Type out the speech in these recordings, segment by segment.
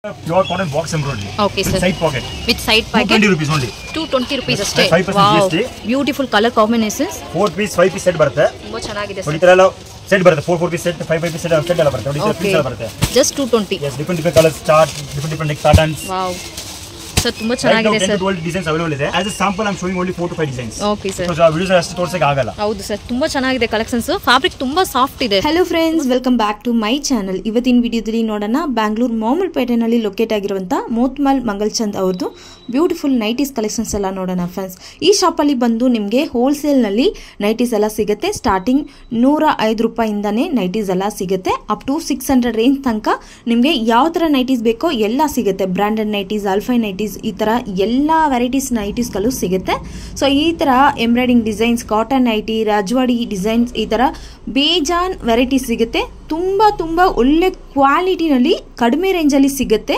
Pure cotton box embroidery. Okay, sir. Side pocket. With side pocket. 220 rupees only. 220 rupees ಅಷ್ಟೇ. 5% Wow. GST. Beautiful color combinations. 4 piece 5 piece set ಬರುತ್ತೆ. ತುಂಬಾ ಚೆನ್ನಾಗಿದೆ sir. ಈ ತರ ಎಲ್ಲ set ಬರುತ್ತೆ 4 piece set 5 piece set ಎಲ್ಲ ಬರುತ್ತೆ. ನೋಡಿ ಪೀಸ್ ಎಲ್ಲ ಬರುತ್ತೆ. Just 220. Yes, different colors chart, different patterns. Wow. Sir, ತುಂಬಾ ಚೆನ್ನಾಗಿದೆ ಸರ್. 10 to 12 designs available ಇದೆ. As a sample I'm showing only 4 to 5 designs. Okay sir. So videos ಅಷ್ಟು ತೋರಿಸಕ್ಕೆ ಆಗಲ್ಲ. ಹೌದು ಸರ್, ತುಂಬಾ ಚೆನ್ನಾಗಿದೆ ಕಲೆಕ್ಷನ್ಸ್. ಫ್ಯಾಬ್ರಿಕ್ ತುಂಬಾ ಸಾಫ್ಟ್ ಇದೆ. Hello friends, welcome back to my channel. ಇವತ್ತಿನ ವಿಡಿಯೋದಲ್ಲಿ ನೋಡೋಣ ಬ್ಯಾಂಗ್ಳೂರ್ ಮಾಮೂಲ್ಪೇಟೆನಲ್ಲಿ ಲೊಕೇಟ್ ಆಗಿರುವಂಥ ಮೋತ್ಮಲ್ ಮಂಗಲ್ಚಂದ್ ಅವ್ರದ್ದು ಬ್ಯೂಟಿಫುಲ್ ನೈಟೀಸ್ ಕಲೆಕ್ಷನ್ಸ್ ಎಲ್ಲ ನೋಡೋಣ ಫ್ರೆಂಡ್ಸ್. ಈ ಶಾಪಲ್ಲಿ ಬಂದು ನಿಮಗೆ ಹೋಲ್ಸೇಲ್ನಲ್ಲಿ ನೈಟೀಸ್ ಎಲ್ಲ ಸಿಗುತ್ತೆ. ಸ್ಟಾರ್ಟಿಂಗ್ 105 ರೂಪಾಯಿಂದನೇ ನೈಟೀಸ್ ಎಲ್ಲ ಸಿಗುತ್ತೆ. ಅಪ್ ಟು 600 ರೇಂಜ್ ತನಕ ನಿಮಗೆ ಯಾವ ಥರ ನೈಟೀಸ್ ಬೇಕೋ ಎಲ್ಲ ಸಿಗುತ್ತೆ. ಬ್ರ್ಯಾಂಡೆಡ್ ನೈಟೀಸ್, ಅಲ್ಫೈ ನೈಟೀಸ್, ಈ ಥರ ಎಲ್ಲ ವೆರೈಟೀಸ್ ನೈಟೀಸ್ಗಳು ಸಿಗುತ್ತೆ. ಸೊ ಈ ಥರ embroidering designs, cotton nighty, Rajwadi designs, ಈ ಥರ ಬೇಜಾನ್ ವೆರೈಟೀಸ್ ಸಿಗುತ್ತೆ. ತುಂಬ ಒಳ್ಳೆ ಕ್ವಾಲಿಟಿನಲ್ಲಿ ಕಡಿಮೆ ರೇಂಜಲ್ಲಿ ಸಿಗುತ್ತೆ.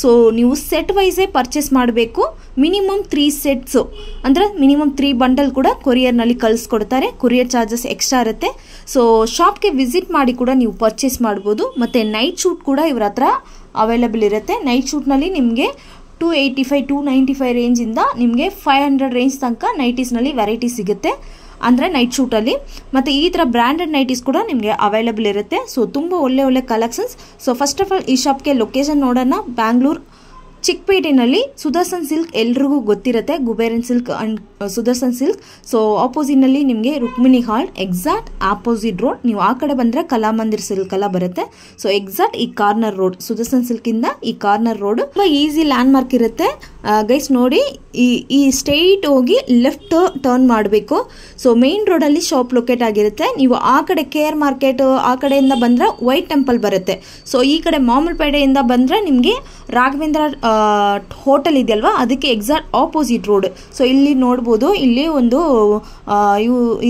ಸೊ ನೀವು ಸೆಟ್ ವೈಸೇ ಪರ್ಚೇಸ್ ಮಾಡಬೇಕು. ಮಿನಿಮಮ್ 3 ಸೆಟ್ಸು ಅಂದರೆ ಮಿನಿಮಮ್ 3 ಬಂಡಲ್ ಕೂಡ ಕೊರಿಯರ್ನಲ್ಲಿ ಕಳಿಸ್ಕೊಡ್ತಾರೆ. ಕೊರಿಯರ್ ಚಾರ್ಜಸ್ ಎಕ್ಸ್ಟ್ರಾ ಇರುತ್ತೆ. ಸೊ ಶಾಪ್ಗೆ ವಿಸಿಟ್ ಮಾಡಿ ಕೂಡ ನೀವು ಪರ್ಚೇಸ್ ಮಾಡ್ಬೋದು. ಮತ್ತು ನೈಟ್ ಶೂಟ್ ಕೂಡ ಇವ್ರ ಹತ್ರ ಅವೈಲಬಲ್ ಇರುತ್ತೆ. ನೈಟ್ ಶೂಟ್ನಲ್ಲಿ ನಿಮಗೆ 285 295 ರೇಂಜಿಂದ ನಿಮಗೆ 500 ರೇಂಜ್ ತನಕ ನೈಟೀಸ್ನಲ್ಲಿ ವೆರೈಟಿ ಸಿಗುತ್ತೆ, ಅಂದರೆ ನೈಟ್ ಶೂಟಲ್ಲಿ. ಮತ್ತು ಈ ಥರ ಬ್ರ್ಯಾಂಡೆಡ್ ನೈಟೀಸ್ ಕೂಡ ನಿಮಗೆ ಅವೈಲಬಲ್ ಇರುತ್ತೆ. ಸೊ ತುಂಬ ಒಳ್ಳೆ collections. So first of all ಈ ಶಾಪ್ಗೆ ಲೊಕೇಶನ್ ನೋಡೋಣ. ಬ್ಯಾಂಗ್ಳೂರ್ ಚಿಕ್ಕಪೇಟೆನಲ್ಲಿ ಸುದರ್ಶನ್ ಸಿಲ್ಕ್ ಎಲ್ರಿಗೂ ಗೊತ್ತಿರುತ್ತೆ. Kuberan silk and Sudarshan silk. So ಆಪೋಸಿಟ್ನಲ್ಲಿ ನಿಮಗೆ Rukmini hall, exact opposite road. ನೀವು ಆ ಕಡೆ ಬಂದರೆ ಕಲಾಮಂದಿರ್ ಸಿಲ್ಕ್ ಎಲ್ಲ ಬರುತ್ತೆ. ಸೊ ಎಕ್ಸಾಕ್ಟ್ ಈ ಕಾರ್ನರ್ ರೋಡ್, ಸುದರ್ಶನ್ ಸಿಲ್ಕಿಂದ ಈ ಕಾರ್ನರ್ ರೋಡ್ ತುಂಬ ಈಸಿ ಲ್ಯಾಂಡ್ ಮಾರ್ಕ್ ಇರುತ್ತೆ. ಗೈಸ್ ನೋಡಿ, ಈ ಸ್ಟ್ರೈಟ್ ಹೋಗಿ ಲೆಫ್ಟ್ ಟರ್ನ್ ಮಾಡಬೇಕು. ಸೊ ಮೇನ್ ರೋಡಲ್ಲಿ ಶಾಪ್ ಲೊಕೇಟ್ ಆಗಿರುತ್ತೆ. ನೀವು ಆ ಕಡೆ ಕೇರ್ ಮಾರ್ಕೆಟ್ ಆ ಕಡೆಯಿಂದ ಬಂದರೆ ವೈಟ್ ಟೆಂಪಲ್ ಬರುತ್ತೆ. ಸೊ ಈ ಕಡೆ ಮಾಮೂಲ್ಪೇಟೆಯಿಂದ ಬಂದರೆ ನಿಮಗೆ ರಾಘವೇಂದ್ರ ಹೋಟೆಲ್ ಇದೆಯಲ್ವಾ, ಅದಕ್ಕೆ ಎಕ್ಸಾಕ್ಟ್ ಆಪೋಸಿಟ್ ರೋಡ್. ಸೊ ಇಲ್ಲಿ ನೋಡ್ಬೋದು, ಇಲ್ಲಿ ಒಂದು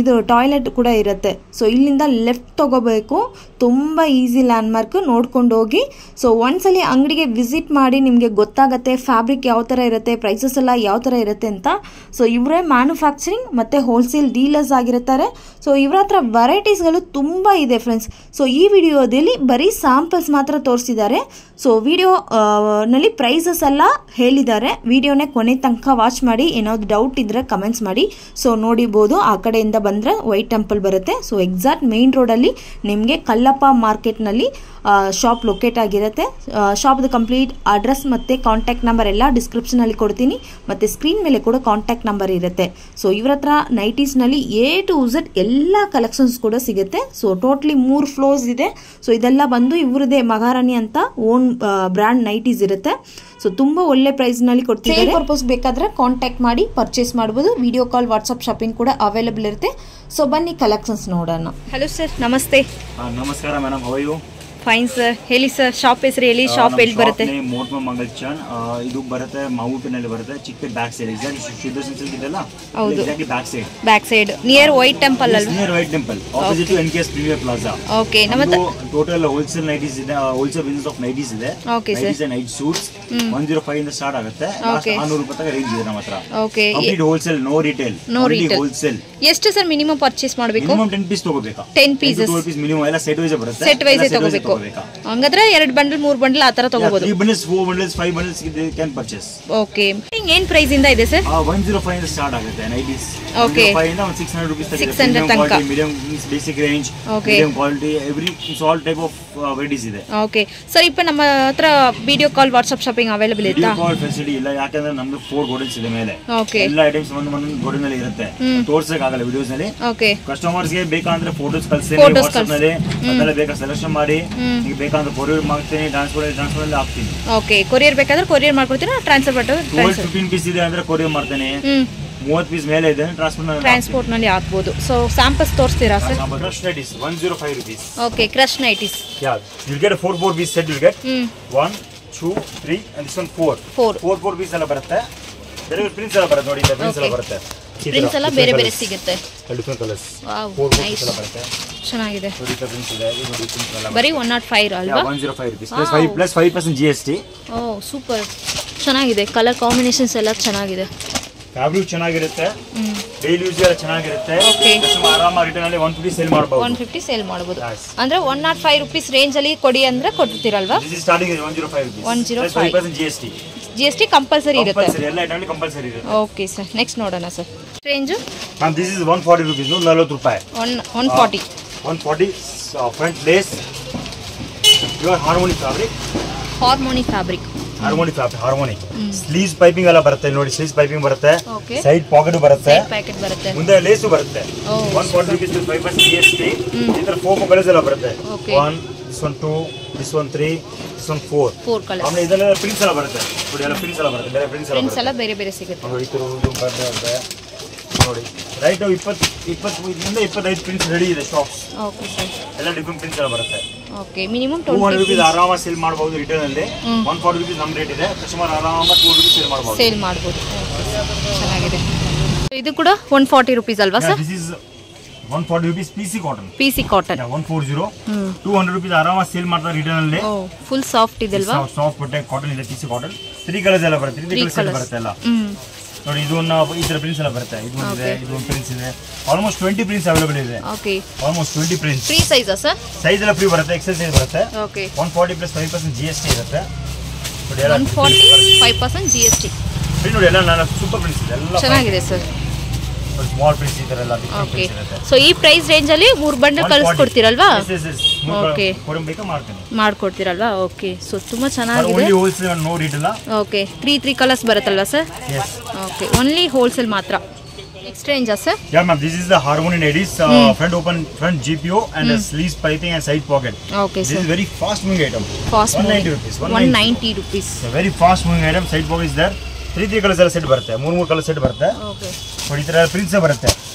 ಇದು ಟಾಯ್ಲೆಟ್ ಕೂಡ ಇರುತ್ತೆ. ಸೊ ಇಲ್ಲಿಂದ ಲೆಫ್ಟ್ ತಗೋಬೇಕು. ತುಂಬ ಈಸಿ ಲ್ಯಾಂಡ್ ಮಾರ್ಕ್, ನೋಡ್ಕೊಂಡು ಹೋಗಿ. ಸೊ ಒಂದ್ಸಲಿ ಅಂಗಡಿಗೆ ವಿಸಿಟ್ ಮಾಡಿ ನಿಮಗೆ ಗೊತ್ತಾಗತ್ತೆ ಫ್ಯಾಬ್ರಿಕ್ ಯಾವ ಥರ ಇರುತ್ತೆ, ಪ್ರೈಸಸ್ ಎಲ್ಲ ಯಾವ ಥರ ಇರುತ್ತೆ ಅಂತ. ಸೊ ಇವರೇ ಮ್ಯಾನುಫ್ಯಾಕ್ಚರಿಂಗ್ ಮತ್ತು ಹೋಲ್ಸೇಲ್ ಡೀಲರ್ಸ್ ಆಗಿರ್ತಾರೆ. ಸೊ ಇವರ ಹತ್ರ ವೆರೈಟೀಸ್ಗಳು ತುಂಬ ಇದೆ ಫ್ರೆಂಡ್ಸ್. ಸೊ ಈ ವಿಡಿಯೋದಲ್ಲಿ ಬರೀ ಸ್ಯಾಂಪಲ್ಸ್ ಮಾತ್ರ ತೋರಿಸಿದ್ದಾರೆ. ಸೊ ವಿಡಿಯೋನಲ್ಲಿ ಪ್ರೈಸಸ್ ಎಲ್ಲ ಹೇಳಿದ್ದಾರೆ. ವಿಡಿಯೋನೇ ಕೊನೆ ತನಕ ವಾಚ್ ಮಾಡಿ. ಏನಾದ್ರು ಡೌಟ್ ಇದ್ದರೆ ಕಮೆಂಟ್ಸ್ ಮಾಡಿ. ಸೊ ನೋಡಿಬೋದು, ಆ ಕಡೆಯಿಂದ ಬಂದರೆ ವೈಟ್ ಟೆಂಪಲ್ ಬರುತ್ತೆ. ಸೊ ಎಕ್ಸಾಕ್ಟ್ ಮೇನ್ ರೋಡಲ್ಲಿ ನಿಮಗೆ ಕಲ್ಲಪ್ಪ ಮಾರ್ಕೆಟ್ನಲ್ಲಿ ಶಾಪ್ ಲೊಕೇಟ್ ಆಗಿರುತ್ತೆ. ಶಾಪ್ದು ಕಂಪ್ಲೀಟ್ ಅಡ್ರೆಸ್ ಮತ್ತು ಕಾಂಟ್ಯಾಕ್ಟ್ ನಂಬರ್ ಎಲ್ಲ ಡಿಸ್ಕ್ರಿಪ್ಷನಲ್ಲಿ ಕೊಡ್ತೀನಿ. ಮತ್ತು ಸ್ಕ್ರೀನ್ ಮೇಲೆ ಕೂಡ ಕಾಂಟ್ಯಾಕ್ಟ್ ನಂಬರ್ ಇರುತ್ತೆ. ಸೊ ಇವ್ರ ಹತ್ರ ನೈಟೀಸ್ನಲ್ಲಿ A to Z ಎಲ್ಲ ಕಲೆಕ್ಷನ್ಸ್ ಕೂಡ ಸಿಗುತ್ತೆ. ಸೊ ಟೋಟ್ಲಿ 3 ಫ್ಲೋರ್ಸ್ ಇದೆ. ಸೊ ಇದೆಲ್ಲ ಬಂದು ಇವ್ರದೇ ಮಹಾರಾಣಿ ಅಂತ ಓನ್ ಬ್ರ್ಯಾಂಡ್ ನೈಟೀಸ್ ಇರುತ್ತೆ. ಸೊ ತುಂಬ ಒಳ್ಳೆ ಪ್ರೈಸ್ನಲ್ಲಿ ಕೊಡ್ತಿದ್ದಾರೆ. ಪರ್ಪಸ್ ಬೇಕಾದರೆ ಕಾಂಟ್ಯಾಕ್ಟ್ ಮಾಡಿ ಪರ್ಚೇಸ್ ಮಾಡ್ಬೋದು. ವಿಡಿಯೋ ಕಾಲ್, ವಾಟ್ಸಪ್ ಶಾಪಿಂಗ್ ಕೂಡ ಅವೈಲಬಲ್ ಇರುತ್ತೆ. ಸೊ ಬನ್ನಿ ಕಲೆಕ್ಷನ್ಸ್ ನೋಡೋಣ. ಹಲೋ ಸರ್, ನಮಸ್ತೆ. ನಮಸ್ಕಾರ madam, how are you? Fine sir. ಹೇಳಿ ಸರ್, ಶಾಪ್ ಹೆಸರು ಹೇಳಿ. ಶಾಪ್ ಎಲ್ಲಿ ಬರುತ್ತೆ? ಮೋತ್ಮಲ್ ಮಂಗಲ್ಚಂದ್. ಇದು ಬರುತ್ತೆ ಮಾವುಪೇಟೆನಲ್ಲಿ ಬರುತ್ತೆ. ಚಿಕ್ಕ back side exact Sudarshan silk ಇದೆಲ್ಲ. ಹೌದು, exactly back side near white temple ಅಲ್ವಾ? Near white temple opposite to NKS premier plaza. Okay. ನಮ್ಮ ಟೋಟಲ್ ಹೋಲ್ಸೇಲ್ ನೈಟೀಸ್ ಇದೆ, ಹೋಲ್ಸೇಲ್ ಬಿಸಿನೆಸ್ ಆಫ್ ನೈಟೀಸ್ ಇದೆ. Okay sir. Nighties night suits 105 ಇಂದ start ಆಗುತ್ತೆ. 600 ರೂಪಾಯಿ ತನಕ ರೇಂಜ್ ಇದೆ ನಮ್ಮ ಹತ್ರ. Okay. Complete wholesale, no retail. Wholesale. ಎಷ್ಟು ಸರ್ ಮಿನಿಮಮ್ ಪರ್ಚೇಸ್ ಮಾಡಬೇಕು? ಮಿನಿಮಮ್ 10 ಪೀಸ್ ತಗೋಬೇಕು. 10 ಪೀಸಸ್ 12 ಪೀಸ್ ಮಿನಿಮಮ್. ಎಲ್ಲ ಸೆಟ್ ವೈಸ್ ಬರುತ್ತೆ. ಸೆಟ್ ವೈಸ್ ತಗೋಬೇಕು. ಹಂಗಾದ್ರೆ 2 ಬಂಡಲ್ 3 ಬಂಡಲ್ ಆ ತರ ತಗೋಬಹುದು. 3 bundles 4 bundles 5 bundles can purchase. Okay. ಏನ್ ಪ್ರೈಸ್ ಇಂದ ಇದೆ ಸರ್? 105 ಇಂದ ಸ್ಟಾರ್ಟ್ ಆಗುತ್ತೆ ನೈಟೀಸ್. ಓಕೆ. 105 ಇಂದ 600 ರೂಪಾಯಿ ತನಕ. 600 ತನಕ. Medium basic range, medium quality, every all type of varieties ಇದೆ. Okay sir. ಇಪ್ಪ ನಮ್ಮ ಹತ್ರ video call, WhatsApp shopping available ಇತ್ತಾ? ವಿಡಿಯೋ ಕಾಲ್ ಫೆಸಿಲಿಟಿ ಇಲ್ಲ, ಯಾಕಂದ್ರೆ ನಮ್ದು 4 ಗೋಡನ್ಸ್ ಇದೆ ಮೇಲೆ. ಓಕೆ. ಎಲ್ಲ ಐಟಮ್ಸ್ ಒಂದೊಂದು ಗೋಡನ್ ನಲ್ಲಿ ಇರುತ್ತೆ. ತೋರ್ಸಕ್ ಆಗಲ್ಲ ವಿಡಿಯೋಸ್ ನಲ್ಲಿ. ಓಕೆ. ಕಸ್ಟಮರ್ಸ್ ಗೆ ಬೇಕಂದ್ರೆ ಫೋಟೋಸ್ ಕಳಿಸ್ತೀನಿ ವಾಟ್ಸ್ಆಪ್ ನಲ್ಲಿ. ಅದೆಲ್ಲ ಬೇಕಾ ಸೆಲೆಕ್ಷನ್ ಮಾಡಿ ನಿಮಗೆ ಬೇಕಂದ್ರೆ ಕೊರಿಯರ್ ಮಾಡ್ತೀನಿ, ಟ್ರಾನ್ಸ್ಪೋರ್ಟ್ ಅಲ್ಲಿ ಹಾಕ್ತೀನಿ. ಓಕೆ. ಕೊರಿಯರ್ ಬೇಕಾದ್ರೆ ಕೊರಿಯರ್ ಮಾಡ್ಕೊಡ್ತೀರಾ? ಟ್ರಾನ್ಸ್ಫರ್ 15 ಪೀಸ್ ಇದೆ ಅಂದ್ರೆ ಕೊರಿಯರ್ ಮಾಡ್ತೇನೆ. 30 ಪೀಸ್ ಮೇಲೆ ಇದೆ ಟ್ರಾನ್ಸ್ಪೋರ್ಟ್ ನಲ್ಲಿ ಹಾಕಬಹುದು. ಸೊ ಸ್ಯಾಂಪಲ್ಸ್ ತೋರಿಸ್ತೀರಾ sir? Crush nighties 105 rupees. Okay. Crush nighties. Yeah, you'll get a 4 piece set. You'll get 1 2 3 and this one 4 piece ಎಲ್ಲ ಬರುತ್ತೆ. ಬೇರೆ ಪ್ರಿಂಟ್ಸ್ ಎಲ್ಲ ಬರುತ್ತೆ ನೋಡಿ. ಇಲ್ಲಿ ಪ್ರಿಂಟ್ಸ್ ಎಲ್ಲ ಬರುತ್ತೆ. ಪ್ರಿಂಟ್ಸ್ ಎಲ್ಲ ಬೇರೆ ಬೇರೆ ಸಿಗುತ್ತೆ. Different colours. Wow, 4 nice. ಎಲ್ಲ ಬರುತ್ತೆ. ಚೆನ್ನಾಗಿದೆ. ನೋಡಿ ಪ್ರಿಂಟ್ಸ್ ಇದೆ. ಇದು ನೋಡಿ ಪ್ರಿಂಟ್ಸ್ ಎಲ್ಲ ಬರೀ 105 ಅಲ್ವಾ? 105 rupees plus 5% GST. ಓ ಸೂಪರ್, ಚೆನ್ನಾಗಿದೆ. ಕಲರ್ ಕಾಂಬಿನೇಷನ್ಸ್ ಎಲ್ಲ ಚೆನ್ನಾಗಿದೆ. ಫ್ಯಾಬ್ರಿಕ್ ಚೆನ್ನಾಗಿರುತ್ತೆ, ಡೈಲಿ ಯೂಸ್ ಎಲ್ಲ ಚೆನ್ನಾಗಿರುತ್ತೆ. ಆರಾಮಾಗಿ ರಿಟರ್ನ್ ಅಲ್ಲಿ 150 ಸೇಲ್ ಮಾಡಬಹುದು. 150 ಸೇಲ್ ಮಾಡಬಹುದು ಅಂದ್ರೆ 105 ರೂಪೀಸ್ ರೇಂಜ್ ಅಲ್ಲಿ ಕೊಡಿ ಅಂದ್ರೆ ಕೊಡ್ತೀರಲ್ವಾ? This is starting 105 rupees. 105 5% GST compulsory ಇರುತ್ತೆ. ಎಲ್ಲ ಐಟಮ್ ಕಂಪಲ್ಸರಿ ಇರುತ್ತೆ. ಓಕೆ ಸರ್, ನೆಕ್ಸ್ಟ್ ನೋಡೋಣ sir. Range ma'am this is 140 rupees, 40 ರೂಪಾಯಿ. 140 front lace pure harmony fabric. Harmony sleeves piping ಎಲ್ಲ ಬರುತ್ತೆ ನೋಡಿ. ಸ್ಲೀವ್ಸ್ ಪೈಪಿಂಗ್ ಬರುತ್ತೆ, ಸೈಡ್ ಪಾಕೆಟ್ ಬರುತ್ತೆ, ಮುಂದೆ ಲೇಸು ಬರುತ್ತೆ. 140 ರೂಪೀಸ್ 5% GST. ಇದರ 4 ಕಲರ್ಸ್ ಎಲ್ಲ ಬರುತ್ತೆ. 1, this one 2, this one 3, this one 4 colours. ಆಮೇಲೆ ಇದೆಲ್ಲ ಪ್ರಿಂಟ್ಸ್ ಎಲ್ಲ ಬರುತ್ತೆ ನೋಡಿ. ಎಲ್ಲ ಪ್ರಿಂಟ್ಸ್ ಎಲ್ಲ ಬರುತ್ತೆ, ಬೇರೆ ಪ್ರಿಂಟ್ಸ್ ಎಲ್ಲ ಬೇರೆ ಸಿಗುತ್ತೆ ನೋಡಿ. ಇದು ಬರುತ್ತೆ ನೋಡಿ. ರೈಟ್ ನಾವು 25 ಪ್ರಿಂಟ್ಸ್ ರೆಡಿ ಇದೆ ಸ್ಟಾಕ್ಸ್. ಓಕೆ ಸರ್, ಎಲ್ಲ ಡಿಫರೆಂಟ್ ಪ್ರಿಂಟ್ಸ್ ಎಲ್ಲ ಬರುತ್ತೆ. ಓಕೆ, ಮಿನಿಮಮ್ 200 ರೂಪೀಸ್ ಆರಾಮಾಗಿ ಸೇಲ್ ಮಾಡಬಹುದು ರಿಟೇಲ್ ಅಲ್ಲಿ. 140 ರೂಪೀಸ್ ನಮ್ಮ ರೇಟ್ ಇದೆ, ಕಸ್ಟಮರ್ ಆರಾಮಾಗಿ 200 ರೂಪೀಸ್ ಸೇಲ್ ಮಾಡಬಹುದು. ಚೆನ್ನಾಗಿದೆ. ಇದು ಕೂಡ 140 ರೂಪೀಸ್ ಅಲ್ವಾ sir? This is 140 rupees PC cotton. 140 200 rupees ಆರಾಮಾಗಿ ಸೇಲ್ ಮಾಡ್ತಾರೆ ರಿಟೇಲ್ ಅಲ್ಲಿ. ಫುಲ್ ಸಾಫ್ಟ್ ಇದೆ ಅಲ್ವಾ? ಸಾಫ್ಟ್ ಬಟ್ಟೆ ಕಾಟನ್ ಇದೆ, PC ಕಾಟನ್. 3 ಕಲರ್ಸ್ ಎಲ್ಲ ಬರುತ್ತೆ, 3 ಕಲರ್ಸ್ ಬರುತ್ತೆ ಎಲ್ಲ ನೋಡಿ. ಇದು ಇದರ ಪ್ರಿಂಟ್ಸ್ ಎಲ್ಲ ಬರುತ್ತೆ. ಇದು ಇದೆ, ಇದು ಪ್ರಿಂಟ್ಸ್ ಇದೆ. ಆಲ್ಮೋಸ್ಟ್ 20 ಪ್ರಿಂಟ್ಸ್ ಅವೈಲೇಬಲ್ ಇದೆ. Okay, almost 20 prints. Free size sir? Size ಎಲ್ಲ ಫ್ರೀ ಬರುತ್ತೆ, ಎಕ್ಸೆಲ್ ಸೈಜ್ ಬರುತ್ತೆ. ಓಕೆ, 140 ಪ್ಲಸ್ 5% GST ಇರುತ್ತೆ. 140 5% GST. ನೋಡಿ ಎಲ್ಲ ನಾನು ಸೂಪರ್ ಪ್ರಿಂಟ್ಸ್ ಇದೆ, ಎಲ್ಲ ಚೆನ್ನಾಗಿದೆ ಸರ್. ಸ್ಮಾಲ್ ಪ್ರಿಂಟ್ಸ್ ಇದೆ ಎಲ್ಲ. ಓಕೆ, ಸೊ ಈ ಪ್ರೈಸ್ ರೇಂಜ್ ಅಲ್ಲಿ 3 ಬಂಡಲ್ ಕಳಿಸ್ಕೊಡ್ತೀರಲ್ವಾ? ಓಕೆ, ಮಾಡ್ಕೊಡ್ತೀರಲ್ವಾ? ಓಕೆ, ಸೊ ತುಂಬಾ ಚೆನ್ನಾಗಿದೆ. Only wholesale, no retail. Okay, 3 colours ಬರುತ್ತಲ್ವಾ ಸರ್? ಓಕೆ, ಓನ್ಲಿ ಹೋಲ್ಸೇಲ್ ಮಾತ್ರ. Next range sir? Yeah ma'am, this is the harmony ladies front GPO and sleeves piping and side pocket. Okay sir, this is very fast moving item. 190 rupees. 190 rupees. Very fast moving item. Side pocket is there. 3 colours ಎಲ್ಲ set ಬರುತ್ತೆ, 3 colour set ಬರುತ್ತೆ. Okay, ನೋಡಿ ಈ ತರ prints ಬರುತ್ತೆ.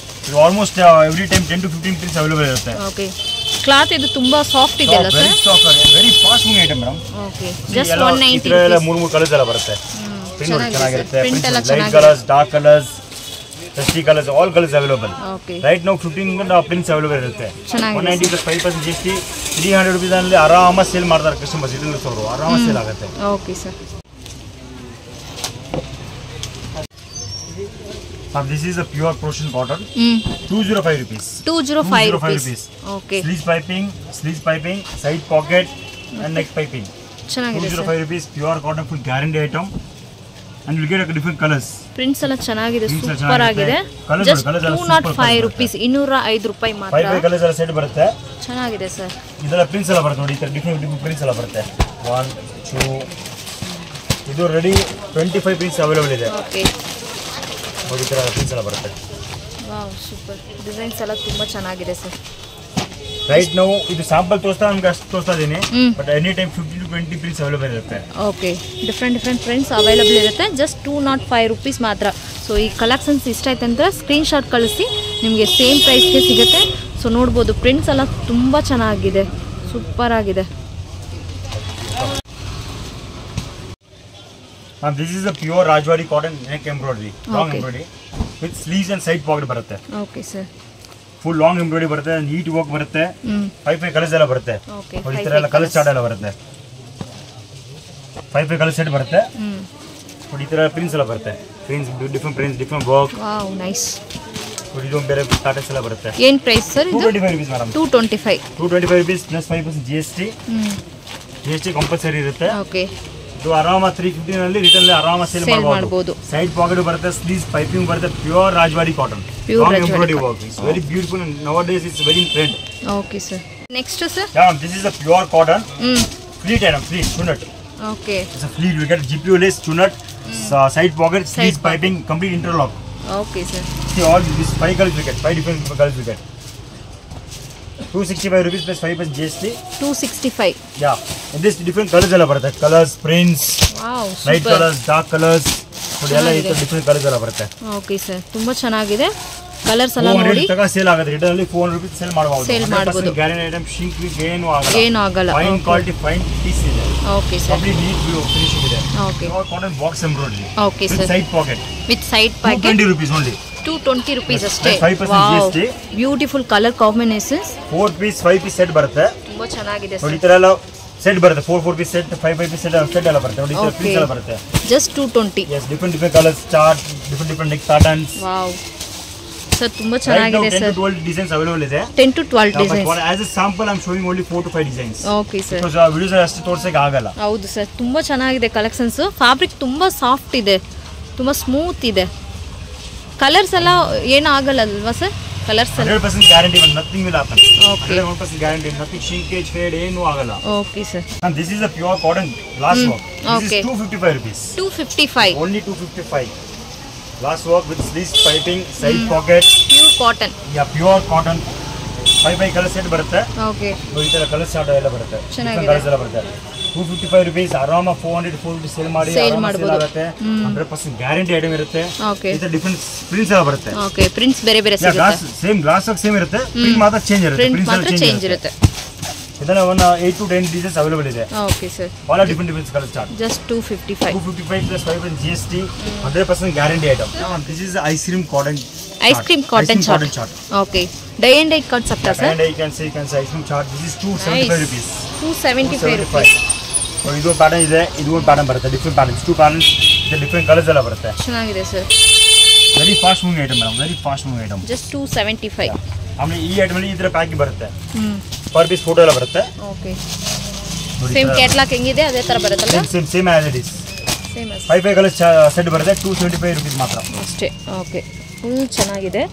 ಇದು almost every time 10 to 15 prints available ಇರುತ್ತೆ. Okay, cloth ಇದು ತುಂಬಾ ಸಾಫ್ಟ್ ಇದೆ ಅಲ್ಲ sir? Very fast moving item madam. Okay, just 190 ಎಲ್ಲ 3 ಕಲರ್ಸ್ ಎಲ್ಲ ಬರುತ್ತೆ. ಪ್ರಿಂಟ್ ಚೆನ್ನಾಗಿರುತ್ತೆ. Light colours, dark colours, dusty colours, all colours available. Okay, right ನಾವು 15 ಪ್ರಿಂಟ್ಸ್ ಅವೈಲೇಬಲ್ ಇರುತ್ತೆ. 190 ಪ್ಲಸ್ 5% GST. 300 ರೂಪೀಸ್ ಅಲ್ಲಿ ಆರಾಮಾಗಿ ಸೇಲ್ ಮಾಡ್ತಾರೆ ಕಸ್ಟಮರ್ಸ್. ಇದರಲ್ಲಿ ಅವರು ಆರಾಮಾಗಿ ಸೇಲ್ ಆಗುತ್ತೆ. Okay sir. This is a pure Prussian cotton. 205 rupees. 205 rupees. Okay. Sleeves piping, side pocket and neck piping. ಚೆನ್ನಾಗಿದೆ sir. 205 rupees pure cotton full guarantee item. And you get different colors. Prints ಎಲ್ಲ ಚೆನ್ನಾಗಿದೆ, super ಆಗಿದೆ. Just 205 rupees, 205 ರೂಪಾಯಿ ಮಾತ್ರ. 5 colours ಎಲ್ಲ set ಬರುತ್ತೆ. ಚೆನ್ನಾಗಿದೆ sir. ಇದೆಲ್ಲ ಪ್ರಿಂಟ್ಸ್ ಎಲ್ಲ ಬರುತ್ತೆ ನೋಡಿ. ಈ ತರ ಡಿಫರೆಂಟ್ ಪ್ರಿಂಟ್ಸ್ ಎಲ್ಲ ಬರುತ್ತೆ. 1 2 ಇದು ರೆಡಿ 25 ಪ್ರಿಂಟ್ಸ್ ಅವೈಲೇಬಲ್ ಇದೆ. ಓಕೆ, ನೋಡಿ ಈ ತರ ಪ್ರಿಂಟ್ಸ್ ಎಲ್ಲ ಬರುತ್ತೆ. Wow, super. ಡಿಸೈನ್ಸ್ ಎಲ್ಲ ತುಂಬಾ ಚೆನ್ನಾಗಿದೆ ಸರ್. ರೈಟ್ ನಾವು ಇದು ಸ್ಯಾಂಪಲ್ ನಮ್ಗೆ ಅಷ್ಟು ತೋರಿಸ್ತಾ ಇದೀನಿ. But any time 15 to 20 prints available ಇರುತ್ತೆ. ಓಕೆ, ಡಿಫ್ರೆಂಟ್ ಪ್ರಿಂಟ್ಸ್ ಅವೈಲೇಬಲ್ ಇರುತ್ತೆ. ಜಸ್ಟ್ 205 ರೂಪೀಸ್ ಮಾತ್ರ. ಸೊ ಈ ಕಲೆಕ್ಷನ್ಸ್ ಇಷ್ಟ ಆಯ್ತು ಅಂದರೆ ಸ್ಕ್ರೀನ್ ಶಾಟ್ ಕಳಿಸಿ, ನಿಮಗೆ ಸೇಮ್ ಪ್ರೈಸ್ಗೆ ಸಿಗುತ್ತೆ. ಸೊ ನೋಡ್ಬೋದು, ಪ್ರಿಂಟ್ಸ್ ಎಲ್ಲ ತುಂಬ ಚೆನ್ನಾಗಿದೆ, ಸೂಪರ್ ಆಗಿದೆ. This is a pure Rajwari cotton neck embroidery, long embroidery with sleeves and side pocket ಬರುತ್ತೆ. Okay sir, full long embroidery ಬರುತ್ತೆ, ನೀಟ್ ವರ್ಕ್ ಬರುತ್ತೆ. 5 ಕಲರ್ಸ್ ಎಲ್ಲ ಬರುತ್ತೆ. ಈ ತರ ಎಲ್ಲ ಕಲರ್ ಚಾರ್ಟ್ ಎಲ್ಲ ಬರುತ್ತೆ. 5 ಕಲರ್ ಸೆಟ್ ಬರುತ್ತೆ. ಈ ತರ ಪ್ರಿಂಟ್ಸ್ ಎಲ್ಲ ಬರುತ್ತೆ. Different work. Wow, nice. ಇದು ಬೇರೆ ಪ್ಯಾಟರ್ನ್ಸ್ ಎಲ್ಲ ಬರುತ್ತೆ. ಏನು ಪ್ರೈಸ್ ಸರ್ ಇದು? 225 rupees madam. 225 rupees plus 5% GST compulsory ಇರುತ್ತೆ. ಓಕೆ, ಇದು ಆರಾಮ 350 ನಲ್ಲಿ ರಿಟರ್ನ್ ಆರಾಮ ಸೇಲ್ ಮಾಡಬಹುದು. ಸೈಡ್ ಪಾಕೆಟ್ ಬರುತ್ತೆ, ಸ್ಲೀವ್ಸ್ ಪೈಪಿಂಗ್ ಬರುತ್ತೆ. Pure Rajwadi cotton, long embroidery work. It's very beautiful and nowadays it's very in trend. Okay sir, next sir? This is a pure cotton pleat item, pleat ಚುನಟ್. Okay, it's a pleat. We get GPO lace ಚುನಟ್, side pocket, sleeves piping, complete interlock. Okay sir. See all these 5 colors we get, 5 different colors we get. 265 rupees plus 5% GST. 265. Yeah. And this different colors alla barutte. Colors, prints. Wow. Light colors, dark colors. So all different colors alla barutte. Okay sir. Tumba ಚೆನ್ನಾಗಿದೆ. Colours ಎಲ್ಲ ನೋಡಿ 400 ತನಕ sale ಆಗುತ್ತೆ. Retail ಅಲ್ಲಿ 400 ರೂಪಾಯಿ sale ಮಾಡಬಹುದು. Sale ಮಾಡಬಹುದು. Guarantee item ಶಿಂಕ್ ಏನು ಆಗಲ್ಲ. ಏನು ಆಗಲ್ಲ. ಫೈನ್ ಕ್ವಾಲಿಟಿ ಫೈನ್ ಪೀಸ್ ಇದೆ. Okay sir. Complete neat finishing ಇದೆ. Okay. Cotton box embroidery. Okay sir. Side pocket. With side pocket. 220 rupees only. 220 rupees ಅಷ್ಟೇ. 5% GST. Beautiful colour combinations. 4 piece 5 piece set ಬರುತ್ತೆ. ತುಂಬಾ ಚೆನ್ನಾಗಿದೆ ಸರ್. ನೋಡಿ ಈ ತರ ಎಲ್ಲ ಸೆಟ್ ಬರುತ್ತೆ 4 ಪೀಸ್ ಸೆಟ್ 5 ಪೀಸ್ ಸೆಟ್ ಎಲ್ಲ ಬರುತ್ತೆ ನೋಡಿ ಸರ್ ಪ್ರಿಂಟ್ಸ್ ಎಲ್ಲ ಬರುತ್ತೆ just 220 yes different colours chart different neck patterns wow sir ತುಂಬಾ ಚೆನ್ನಾಗಿದೆ ಸರ್ 10 to 12 ಡಿಸೈನ್ಸ್ ಅವೈಲೇಬಲ್ ಇದೆ 10 to 12 designs as a sample I'm showing only 4 to 5 designs okay sir because videos ಅಷ್ಟು ತೋರಿಸಕ್ಕೆ ಆಗಲ್ಲ ಹೌದು ಸರ್ ತುಂಬಾ ಚೆನ್ನಾಗಿದೆ ಕಲೆಕ್ಷನ್ಸ್ ಫ್ಯಾಬ್ರಿಕ್ ತುಂಬಾ soft ಇದೆ ತುಂಬಾ ಸ್ಮೂತ್ ಇದೆ ಕಲರ್ಸ್ ಎಲ್ಲ ಏನು ಆಗಲ್ಲ ಅಲ್ವಾ sir colours 100% guarantee nothing will happen okay 100% guarantee nothing shrinkage fade ಏನು ಆಗಲ್ಲ okay sir and this is a pure cotton glass work this is 255 rupees 255 only 255 glass work with sleeves piping side pocket pure cotton yeah pure cotton 5 colour set ಬರುತ್ತೆ okay ಈ ತರ colour chart ಎಲ್ಲ ಬರುತ್ತೆ ಚೆನ್ನಾಗಿದೆ colours ಎಲ್ಲ ಬರುತ್ತೆ 255 rupees ಆರಾಮ 400 sale ಮಾಡಿ ಆಗುತ್ತೆ 100% ಗ್ಯಾರಂಟಿ ಐಟಮ್ ಇರುತ್ತೆ ಓಕೆ ಇದು ಡಿಫರೆಂಟ್ ಪ್ರಿಂಟ್ಸ್ ಎಲ್ಲ ಬರುತ್ತೆ ಓಕೆ ಪ್ರಿಂಟ್ಸ್ ಬೇರೆ ಬೇರೆ ಸಿಗುತ್ತೆ ಸೇಮ್ ಗ್ಲಾಸ್ ಸೇಮ್ ಇರುತ್ತೆ ಪ್ರಿಂಟ್ ಮಾತ್ರ ಚೇಂಜ್ ಇರುತ್ತೆ ಪ್ರಿಂಟ್ ಮಾತ್ರ ಚೇಂಜ್ ಇರುತ್ತೆ ಇದನ್ನ ಒಂದು 8 to 10 ಡಿಸೈನ್ಸ್ ಅವೈಲೇಬಲ್ ಇದೆ okay sir all different colour chart just 255 plus 5 GST 100% guarantee item this is ice cream cotton chart okay dye and dye cut सकता sir and I can say ice cream chart this is 275 rupees 275 rupees ಇದು pattern ಇದೆ ಇದು ಒಂದು pattern ಬರುತ್ತೆ different patterns two patterns ಇದೆ different colours ಎಲ್ಲ ಬರುತ್ತೆ ಚೆನ್ನಾಗಿದೆ sir very fast moving item madam very fast moving item just 275 ಆಮೇಲೆ ಈ ಐಟಮ್ ಅಲ್ಲಿ ಈ ತರ ಪ್ಯಾಕಿಂಗ್ ಬರುತ್ತೆ ಪರ್ ಪೀಸ್ ಫೋಟೋ ಎಲ್ಲ ಬರುತ್ತೆ ಓಕೆ ಸೇಮ್ ಕ್ಯಾಟಲಾಗ್ ಹೆಂಗಿದೆ ಅದೇ ತರ ಬರುತ್ತಲ್ಲ same as it is same as 5 colour set ಬರುತ್ತೆ 275 rupees ಮಾತ್ರ ಅಷ್ಟೇ ಓಕೆ ಫುಲ್ ಚೆನ್ನಾಗಿದೆ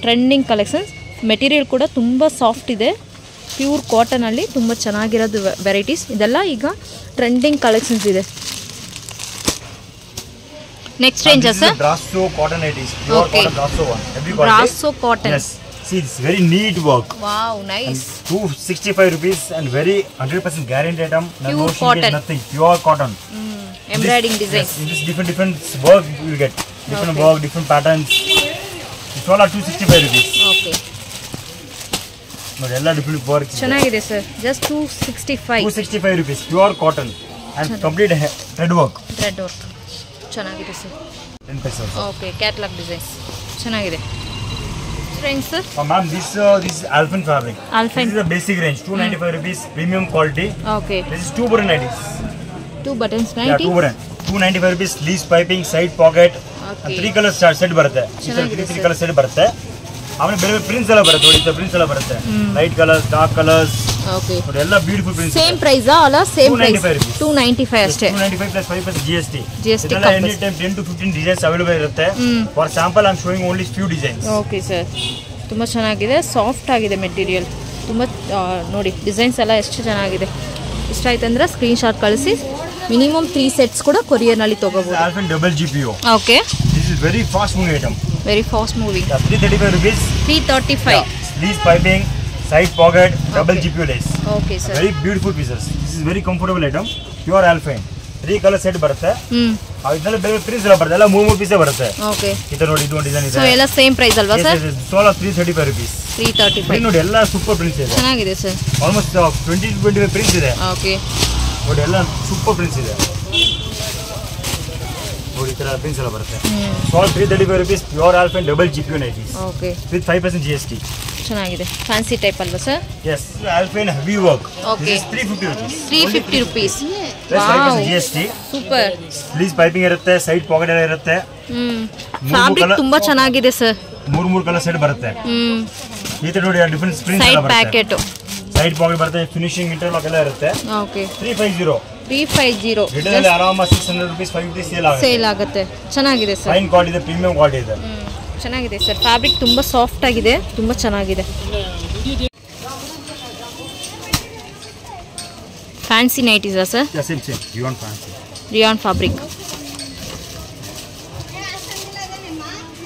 ಟ್ರೆಂಡಿಂಗ್ ಕಲೆಕ್ಷನ್ಸ್ ಮೆಟೀರಿಯಲ್ ಕೂಡ ತುಂಬ ಸಾಫ್ಟ್ ಇದೆ ಪ್ಯೂರ್ ಕಾಟನಲ್ಲಿ ತುಂಬ ಚೆನ್ನಾಗಿರೋದು ವೆರೈಟೀಸ್ ಇದೆಲ್ಲ ಈಗ ಟ್ರೆಂಡಿಂಗ್ ಕಲೆಕ್ಷನ್ಸ್ ಇದೆ next range sir brasso cotton it is pure cotton brasso one every quality brasso cotton yes see it's very neat work wow nice 265 rupees and very 100% guarantee item pure cotton nothing pure cotton embroidering design yes, in this different work you will get different work different patterns it's all are 265 rupees okay ನೋಡಿ ಎಲ್ಲ different work ಚೆನ್ನಾಗಿದೆ sir just 265 rupees pure cotton and complete thread work ಚೆನ್ನಾಗಿದೆ sir 10 pesos okay catalogue designs ಚೆನ್ನಾಗಿದೆ friends sir ma'am this is alpine fabric this is the basic range 295 rupees premium quality okay this is 2 button nighties 2 buttons 90 yeah 2 button 295 rupees sleeves piping side pocket and 3 colors set ಬರುತ್ತೆ ಈ ತರ 3 colors set ಬರುತ್ತೆ ಆಮೇಲೆ ಬೇರೆ ಬೇರೆ prints ಎಲ್ಲ ಬರುತ್ತೆ ನೋಡಿ ಪ್ರಿಂಟ್ಸ್ ಎಲ್ಲ ಬರುತ್ತೆ light colours dark colours okay ನೋಡಿ ಎಲ್ಲ ಬ್ಯೂಟಿಫುಲ್ ಪ್ರಿಂಟ್ಸ್ ಸೇಮ್ ಪ್ರೈಸ್ ಅಲ್ಲ ಸೇಮ್ ಪ್ರೈಸ್ 295 ಅಷ್ಟೇ 295 plus 5 GST ಇದೆಲ್ಲ any time 10 to 15 designs available ಇರುತ್ತೆ for sample I am showing only few designs okay sir ತುಂಬ ಚೆನ್ನಾಗಿದೆ ಸಾಫ್ಟ್ ಆಗಿದೆ ಮೆಟೀರಿಯಲ್ ತುಂಬ ನೋಡಿ ಡಿಸೈನ್ಸ್ ಎಲ್ಲ ಎಷ್ಟು ಚೆನ್ನಾಗಿದೆ ಇಷ್ಟ ಆಯ್ತು ಅಂದ್ರೆ ಸ್ಕ್ರೀನ್ ಶಾಟ್ ಕಳಿಸಿ ಮಿನಿಮಮ್ 3 ಸೆಟ್ಸ್ ಕೂಡ ಕೊರಿಯರ್ನಲ್ಲಿ ತಗೋಬಹುದು alpine double GPO okay this is very fast moving item very fast moving 335 rupees 335 sleeves piping side pocket double GPO lace okay sir very beautiful pieces this is very comfortable item pure alpine 3 color set ಬರುತ್ತೆ ಅದೆಲ್ಲ ಬೇರೆ prints ಎಲ್ಲ ಬರುತ್ತೆ ಎಲ್ಲ 3 piece ಬರುತ್ತೆ okay ಇದು ನೋಡಿ ಇದು ಒಂದು ಡಿಸೈನ್ ಇದೆ ಸೋ ಎಲ್ಲ ಸೇಮ್ ಪ್ರೈಸ್ ಅಲ್ವಾ ಸರ್ ಸೋಲ 335 rupees 335 ನೋಡಿ ಎಲ್ಲ ಸೂಪರ್ ಪ್ರಿಂಟ್ಸ್ ಇದೆ ಚೆನ್ನಾಗಿದೆ ಸರ್ ಆಲ್ಮೋಸ್ಟ್ 20 to 25 ಪ್ರಿಂಟ್ಸ್ ಇದೆ ಓಕೆ ನೋಡಿ ಎಲ್ಲ ಸೂಪರ್ ಪ್ರಿಂಟ್ಸ್ ಇದೆ ನೋಡಿ ತರ ಪ್ರಿಂಟ್ಸ್ ಎಲ್ಲ ಬರುತ್ತೆ ಸೋಲ್ 335 rupees pure alpine double GPO nighties okay with 5% GST ಚೆನ್ನಾಗಿದೆ ಫ್ಯಾನ್ಸಿ ಟೈಪ್ ಅಲ್ವಾ sir yes alpine heavy work okay 350 rupees plus 5% GST super sleeves piping ಇರುತ್ತೆ ಸೈಡ್ ಪಾಕೆಟ್ ಎಲ್ಲ ಇರುತ್ತೆ ಫ್ಯಾಬ್ರಿಕ್ ತುಂಬಾ ಚೆನ್ನಾಗಿದೆ ಸರ್ 3 ಕಲರ್ ಸೆಟ್ ಬರುತ್ತೆ ಈ ತರ ನೋಡಿ ಡಿಫರೆಂಟ್ ಪ್ರಿಂಟ್ಸ್ ಎಲ್ಲ ಬರುತ್ತೆ ಸೈಡ್ ಪ್ಯಾಕೆಟ್ ಸೈಡ್ ಪಾಕೆಟ್ ಬರುತ್ತೆ ಫಿನಿಶಿಂಗ್ ಇಂಟರ್ಲಾಕ್ ಎಲ್ಲ ಇರುತ್ತೆ ಓಕೆ 350 ರಿಟೇಲ್ ಆರಾಮ 600 rupees 550 ಸೇಲ್ ಆಗುತ್ತೆ ಚೆನ್ನಾಗಿದೆ ಸರ್ ಫೈನ್ ಕ್ವಾಲಿಟಿ ಇದೆ ಪ್ರೀಮಿಯಂ ಕ್ವಾಲಿಟಿ ಇದೆ ಚೆನ್ನಾಗಿದೆ ಸರ್ ಫ್ಯಾಬ್ರಿಕ್ ತುಂಬಾ ಸಾಫ್ಟ್ ಆಗಿದೆ ತುಂಬಾ ಚೆನ್ನಾಗಿದೆ fancy nighties sir same rayon fancy rayon fabric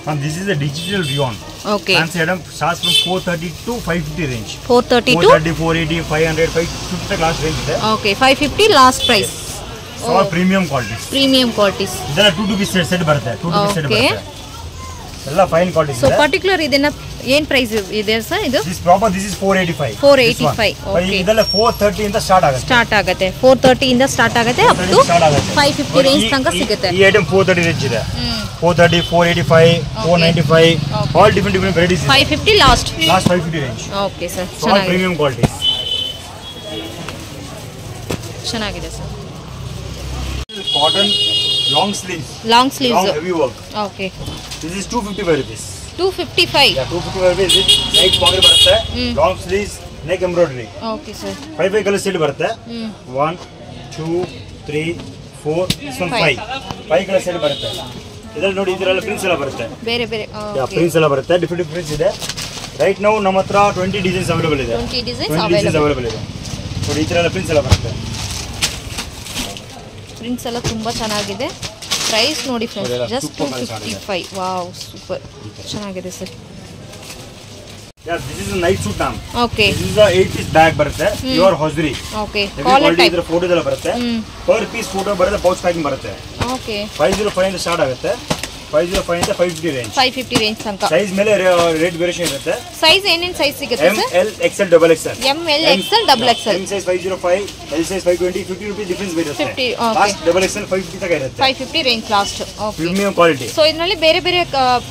and this is a digital rayon okay fancy item starts from 430 to 550 range 430 to 480 500 550 class range ಇದೆ okay 550 last price all premium qualities ಇದೆಲ್ಲ 2 piece set ಬರುತ್ತೆ 2 piece set ಬರುತ್ತೆ ಎಲ್ಲ fine quality so particular ಇದನ್ನ ಏನು price ಇದೆ sir ಇದು this is 485 okay ಇದೆಲ್ಲ 430 ಇಂದ ಸ್ಟಾರ್ಟ್ ಆಗುತ್ತೆ 430 ಇಂದ ಸ್ಟಾರ್ಟ್ ಆಗುತ್ತೆ ಅಪ್ ಟು 550 ರೇಂಜ್ ತನಕ ಸಿಗುತ್ತೆ ಈ ಐಟಮ್ 430 ರೇಂಜ್ ಇದೆ 430 485 495 all different varieties 550 last 550 range okay sir all premium qualities ಚೆನ್ನಾಗಿದೆ sir. Cotton long sleeves, heavy work. Okay, this is 255 rupees. 255. 255 rupees. Light pocket ಬರುತ್ತೆ, long sleeves, neck embroidery. Okay sir. 5 colour set ಬರುತ್ತೆ. 1 2 3 4 5 colour set ಬರುತ್ತೆ. ಇದರಲ್ಲಿ ನೋಡಿ, ಇದರಲ್ಲಿ prints ಎಲ್ಲ ಬರುತ್ತೆ, ಬೇರೆ ಬೇರೆ ಪ್ರಿಂಟ್ಸ್ ಎಲ್ಲ ಬರುತ್ತೆ, ಡಿಫ್ರೆಂಟ್ ಪ್ರಿಂಟ್ಸ್ ಇದೆ. ರೈಟ್ ನಾವು ನಮ್ಮ ಹತ್ರ 20 ಡಿಸೈನ್ಸ್ ಅವೈಲೇಬಲ್ ಇದೆ. 20 ಡಿಸೈನ್ಸ್ ಅವೈಲೇಬಲ್ ಇದೆ. ನೋಡಿ ಈ ಥರ ಎಲ್ಲ ಪ್ರಿಂಟ್ಸ್ ಎಲ್ಲ ಬರುತ್ತೆ. ಪ್ರಿಂಟ್ಸ್ ಎಲ್ಲ ತುಂಬ ಚೆನ್ನಾಗಿದೆ. ಪ್ರೈಸ್ ನೋಡಿ ಫ್ರೆಂಡ್ಸ್, ಜಸ್ಟ್ 255. ವಾವ್, ಸೂಪರ್, ಚೆನ್ನಾಗಿದೆ sir. This is a night suit ma'am. Okay, this is a 8 piece bag ಬರುತ್ತೆ, pure hosiery. Okay, collar type. ಇದರ ಫೋಟೋಸ್ ಎಲ್ಲ ಬರುತ್ತೆ, ಪರ್ ಪೀಸ್ ಫೋಟೋ ಬರುತ್ತೆ, ಪೌಚ್ ಪ್ಯಾಕಿಂಗ್ ಬರುತ್ತೆ. ಓಕೆ, 505 ಇಂದ ಸ್ಟಾರ್ಟ್ ಆಗುತ್ತೆ, 505 ಇಂದ 550 ರೇಂಜ್. 550 ರೇಂಜ್ ತನಕ. ಸೈಜ್ ಮೇಲೆ ರೇಟ್ ವೇರಿಯೇಷನ್ ಇರುತ್ತೆ. ಸೈಜ್ ಏನೇನು ಸೈಜ್ ಸಿಗುತ್ತೆ sir? ML XL double XL. ML XL double XL. M size 505, L size 520, 50 rupees difference ಬರುತ್ತೆ. 50, ಲಾಸ್ಟ್ ಡಬಲ್ XL 550 ತನಕ ಇರುತ್ತೆ. 550 range last. Okay, premium quality. So ಇದರಲ್ಲಿ ಬೇರೆ ಬೇರೆ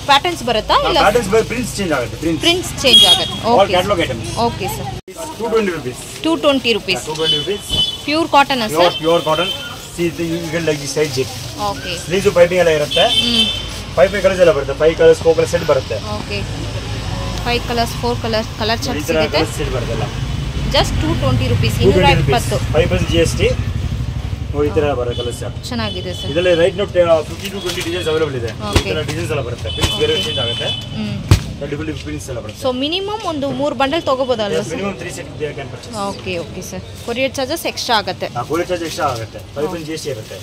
ಪ್ಯಾಟರ್ನ್ಸ್ ಬರುತ್ತಾ ಇಲ್ಲ? ಪ್ಯಾಟರ್ನ್ಸ್ ಬೈ ಪ್ರಿಂಟ್ಸ್ ಚೇಂಜ್ ಆಗುತ್ತೆ. ಪ್ರಿಂಟ್ಸ್ ಚೇಂಜ್ ಆಗುತ್ತೆ. All okay, catalogue items. Okay sir. 220 rupees. 220 rupees. 220 rupees. Pure cotton sir? Pure cotton. See you get like this side zip. Okay, sleeves piping ಎಲ್ಲ ಇರುತ್ತೆ. 5 colours ಎಲ್ಲ ಬರುತ್ತೆ, 5 colours 4 colour set ಬರುತ್ತೆ. Okay, 5 colours 4 colour colour chart ಸಿಗುತ್ತೆ. Set ಬರುತ್ತೆ. Just 220 rupees. 220. 5% GST. ನೋಡಿ ಈ ತರ ಬರುತ್ತೆ ಕಲರ್ ಚಾರ್ಟ್. ಚೆನ್ನಾಗಿದೆ ಸರ್. ಇದರಲ್ಲಿ right no 50 to 20 designs available ಇದೆ. ಈ ತರ ಡಿಸೈನ್ಸ್ ಎಲ್ಲ ಬರುತ್ತೆ, ಪ್ರಿಂಟ್ಸ್ ಬೇರೆ ಚೇಂಜ್ ಆಗುತ್ತೆ. ಡಿಫರೆಂಟ್ ಪ್ರಿಂಟ್ಸ್ ಎಲ್ಲ ಬರುತ್ತೆ. ಸೊ ಮಿನಿಮಮ್ ಒಂದು 3 ಬಂಡಲ್ ತಗೋಬೋದಲ್ಲ sir? Minimum 3 set they can purchase. Okay, okay sir. Courier charges extra ಆಗುತ್ತೆ. ಕೊರಿಯರ್ ಚಾರ್ಜ್ ಎಕ್ಸ್ಟ್ರಾ ಆಗುತ್ತೆ. 5% GST ಇರುತ್ತೆ.